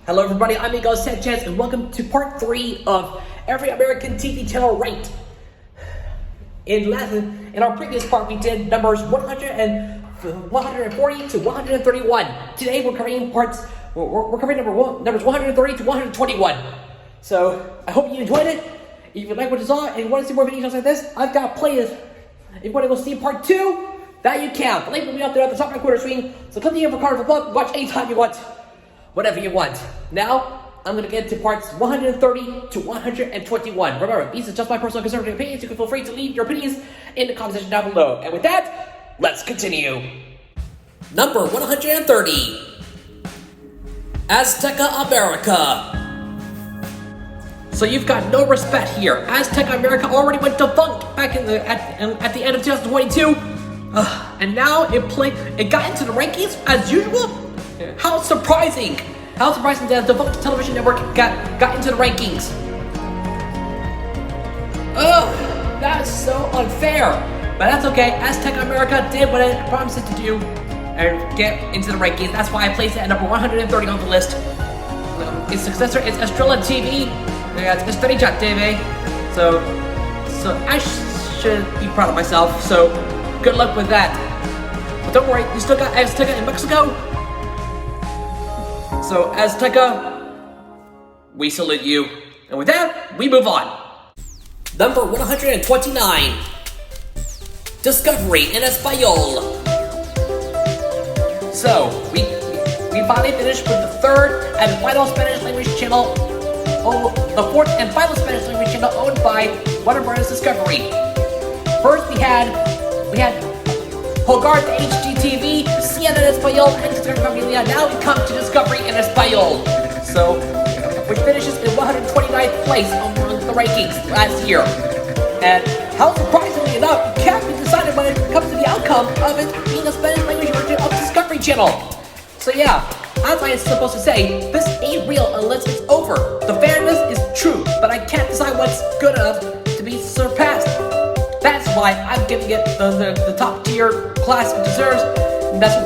Hello everybody, I'm Miguel Sanchez and welcome to part 3 of Every American TV Channel Ranked. In our previous part we did numbers 140 to 131. Today we're covering numbers 130 to 121. So I hope you enjoyed it. If you like what you saw and you want to see more videos like this, I've got playlists. If you want to go see part 2, that you can. The link will be up there at the top right corner screen. So click the info card for the book, watch anytime you want. Whatever you want. Now, I'm going to get to parts 130 to 121. Remember, these are just my personal conservative opinions. You can feel free to leave your opinions in the comment section down below. And with that, let's continue. Number 130. Azteca América. So you've got no respect here. Azteca América already went defunct back at the end of 2022. And now it got into the rankings as usual. How surprising! How surprising that the defunct television network got into the rankings. Ugh, that's so unfair. But that's okay. Azteca América did what it promised it to do and get into the rankings. That's why I placed it at number 130 on the list. Its successor is Estrella TV. It's Estrella TV. So I should be proud of myself. So good luck with that. But don't worry, you still got Azteca in Mexico. So, Azteca, we salute you. And with that, we move on. Number 129. Discovery in Español. So, we finally finished with the third and final Spanish language channel. The fourth and final Spanish language channel owned by Warner Bros. Discovery. First, we had Hogar de HGTV, CNN en Español, and Discovery Familia. Now we come to Discovery in Español. So, which finishes in 129th place among the rankings last year. And how surprisingly enough, it can't be decided when it comes to the outcome of it being a Spanish language version of Discovery Channel. So yeah, as I was supposed to say, this ain't real unless it's over. The fairness is true, but I can't decide what's good enough to be surpassed. That's why I'm giving it the top tier class it deserves. And that's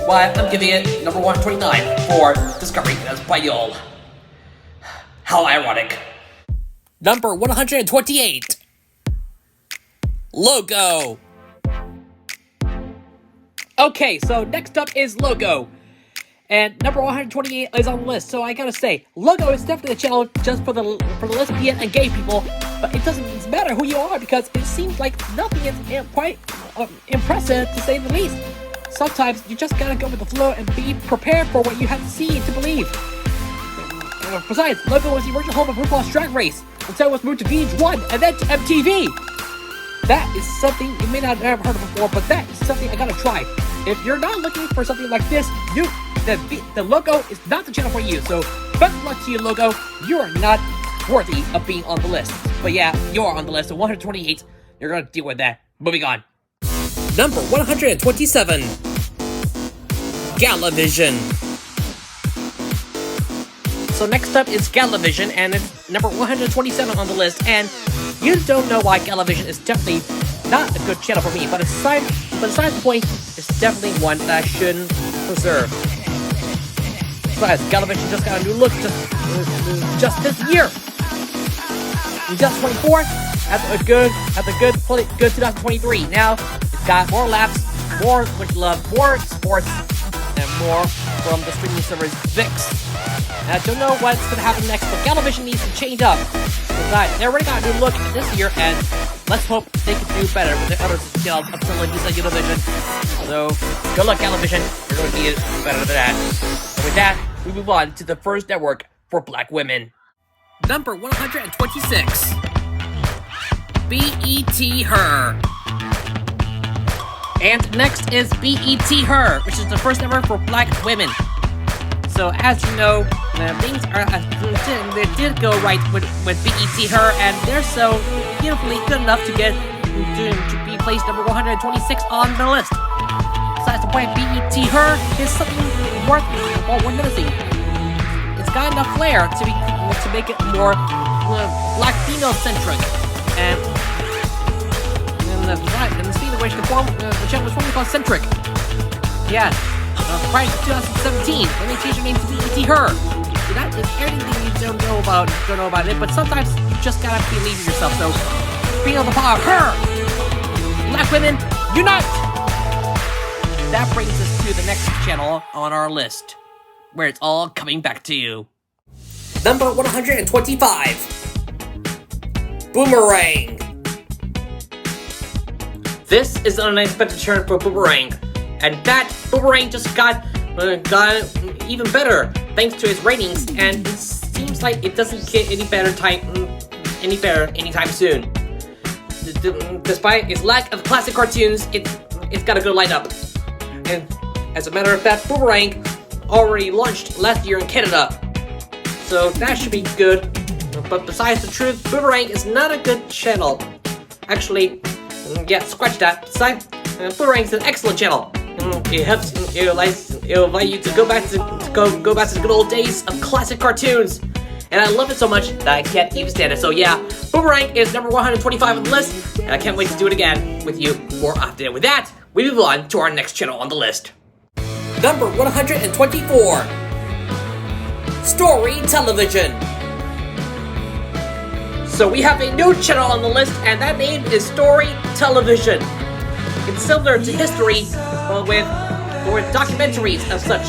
why I'm giving it number 129 for Discovery in Español. How ironic. Number 128. Logo. Okay, so next up is Logo. And number 128 is on the list, so I gotta say, Logo is definitely a channel just for the lesbian and gay people, but it doesn't matter who you are because it seems like nothing is quite impressive to say the least. Sometimes you just gotta go with the flow and be prepared for what you have to see to believe. Besides, Logo was the original home of RuPaul's Drag Race, until it was moved to VH1 and then to MTV. That is something you may not have heard of before, but that is something I gotta try. If you're not looking for something like this, the Logo is not the channel for you. So, best of luck to you, Logo. You are not worthy of being on the list. But yeah, you are on the list. So 128, you're gonna deal with that. Moving on. Number 127. Galavisión. So next up is Galavisión, and it's number 127 on the list. And you don't know why Galavisión is definitely not a good channel for me, but aside the point, it's definitely one that I shouldn't preserve. Besides, Galavisión just got a new look just this year. In 2024, at the good 2023. Now it's got more laps, more Switch love, more sports, and more from the streaming service VIX. And I don't know what's gonna happen next, but Galavisión needs to change up. Besides, they already got a new look this year, and let's hope they can do better with the other channels up to Univision. So, good luck, Galavisión. You're going to be better than that. And with that, we move on to the first network for black women. Number 126. BET Her. And next is BET Her, which is the first network for black women. So, as you know, things they did go right with BET Her, and they're so beautifully good enough to be placed number 126 on the list. Besides the point, BET Her is something worth noticing. It's got enough flair to make it more black female centric, and the speed at which the channel was formerly called Centric. Yeah, prior to 2017, when they changed their name to BET Her. So that is everything you don't know about it, but sometimes you just gotta believe in yourself. So, feel the power of her. Black women, unite! That brings us to the next channel on our list, where it's all coming back to you. Number 125. Boomerang. This is an unexpected turn for Boomerang, and that Boomerang just got even better thanks to its ratings, and it seems like it doesn't get any better anytime soon. Despite its lack of classic cartoons, it's got a good lineup. And as a matter of fact, Boomerang already launched last year in Canada, so that should be good. But besides the truth, Boomerang is not a good channel. Actually, yeah, scratch that. Besides, Boomerang is an excellent channel. It'll invite you to go back to the good old days of classic cartoons. And I love it so much that I can't even stand it. So yeah, Boomerang is number 125 on the list, and I can't wait to do it again with you more often. And with that, we move on to our next channel on the list. Number 124. Story Television. So we have a new channel on the list, and that name is Story Television. It's similar to history, with documentaries of such,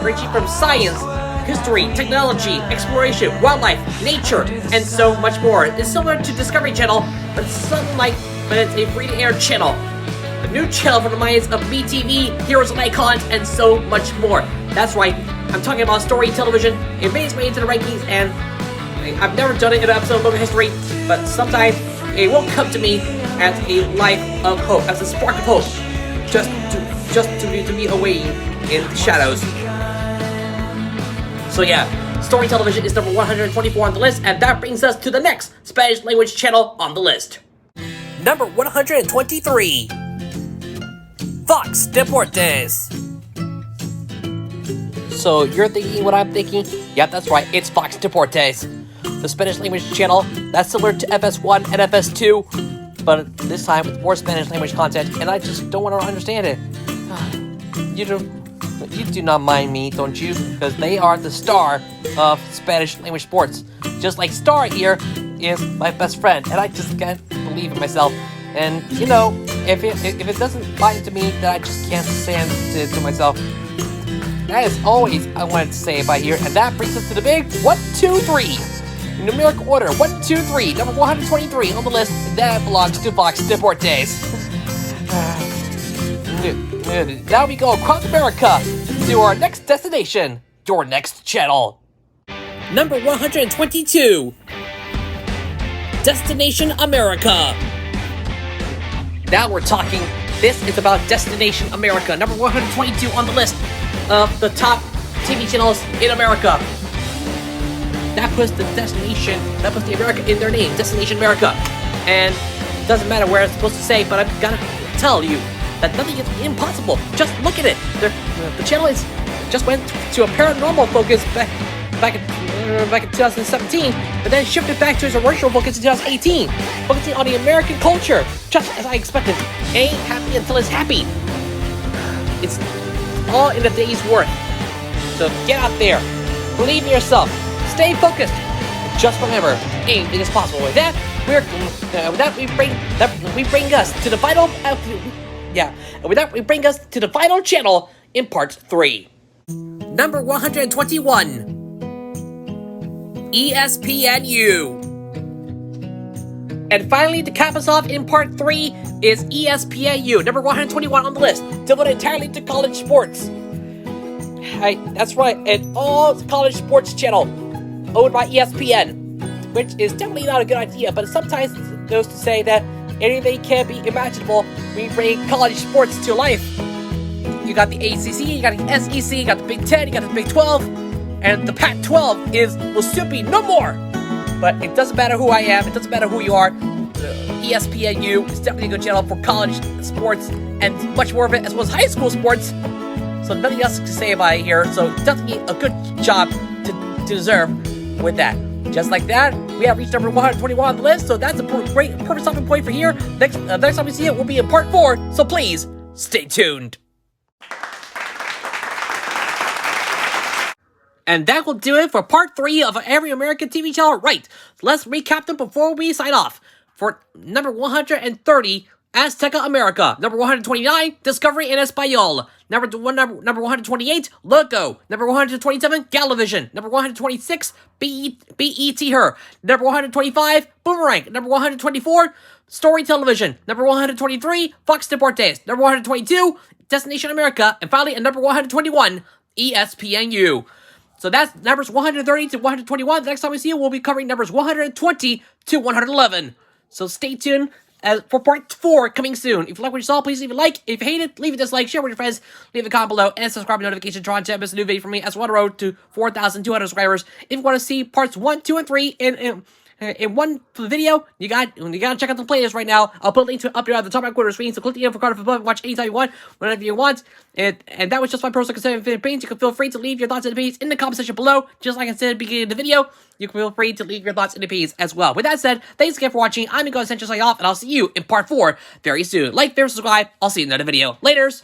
ranging from science, history, technology, exploration, wildlife, nature, and so much more. It's similar to Discovery Channel, but it's a free-to-air channel. A new channel for the minds of BTV, Heroes and Icons, and so much more. That's right, I'm talking about Story Television. It made its way into the rankings, and I've never done it in an episode of Local History, but sometimes it will come to me as a life of hope, as a spark of hope, just to be away in the shadows. So yeah, Story Television is number 124 on the list, and that brings us to the next Spanish language channel on the list. Number 123. Fox Deportes. So you're thinking what I'm thinking? Yep, that's right, it's Fox Deportes. The Spanish language channel that's similar to FS1 and FS2, but this time with more Spanish language content, and I just don't want to understand it. You do not mind me, don't you? Because they are the star of Spanish language sports. Just like Star here is my best friend, and I just can't believe in myself. And you know, if it doesn't buy into me, then I just can't stand it to myself. That is always I wanted to say about here, and that brings us to the big 1, 2, 3. Numeric order 1, 2, 3. Number 123 on the list. That belongs to Fox Deportes. Now we go across America to our next destination, your next channel. Number 122. Destination America. Now we're talking. This is about Destination America. Number 122 on the list of the top TV channels in America. That puts the America in their name, Destination America. And it doesn't matter where it's supposed to say, but I've got to tell you that nothing is impossible. Just look at it. The channel just went to a paranormal focus back in 2017, but then shifted back to its original focus in 2018, focusing on the American culture, just as I expected. Ain't happy until it's happy. It's all in a day's worth. So get out there, believe in yourself, stay focused, and just remember, anything is possible. With that, we bring us to the final. With that, we bring us to the final channel in part 3. Number 121. ESPNU. And finally, to cap us off in part 3 is ESPNU, number 121 on the list, devoted entirely to college sports. That's right, an all college sports channel owned by ESPN, which is definitely not a good idea, but sometimes it goes to say that anything can be imaginable when you bring college sports to life. You got the ACC, you got the SEC, you got the Big 10, you got the Big 12, and the Pac-12 will soon be no more. But it doesn't matter who I am, it doesn't matter who you are. ESPNU is definitely a good channel for college sports and much more of it as well as high school sports. So nothing else to say about it here. So definitely a good job to deserve with that. Just like that, we have reached number 121 on the list, so that's a great, perfect stopping point for here. Next time we see it will be in part 4, so please, stay tuned. And that will do it for part 3 of every American TV channel. Right, let's recap them before we sign off. For number 130, Azteca América. Number 129, Discovery in Español. Number 128, Loco. Number 127, Galavisión. Number 126, BET Her. Number 125, Boomerang. Number 124, Story Television. Number 123, Fox Deportes. Number 122, Destination America. And finally, at number 121, ESPNU. So that's numbers 130 to 121. The next time we see you, we'll be covering numbers 120 to 111. So stay tuned for part 4 coming soon. If you like what you saw, please leave a like. If you hate it, leave a dislike, share with your friends, leave a comment below, and subscribe to notification to try and miss a new video from me as well on the road to 4,200 subscribers. If you want to see parts 1, 2, and 3 in one video, you gotta check out the playlist right now. I'll put a link to it up here at the top right corner of the screen, so click the info card above and watch anytime you want, whenever you want. And that was just my personal consideration opinions. You can feel free to leave your thoughts and opinions in the comment section below. Just like I said at the beginning of the video, you can feel free to leave your thoughts and opinions as well. With that said, thanks again for watching. I'm going to sign off, and I'll see you in part 4 very soon. Like, favorite, subscribe. I'll see you in another video. Laters!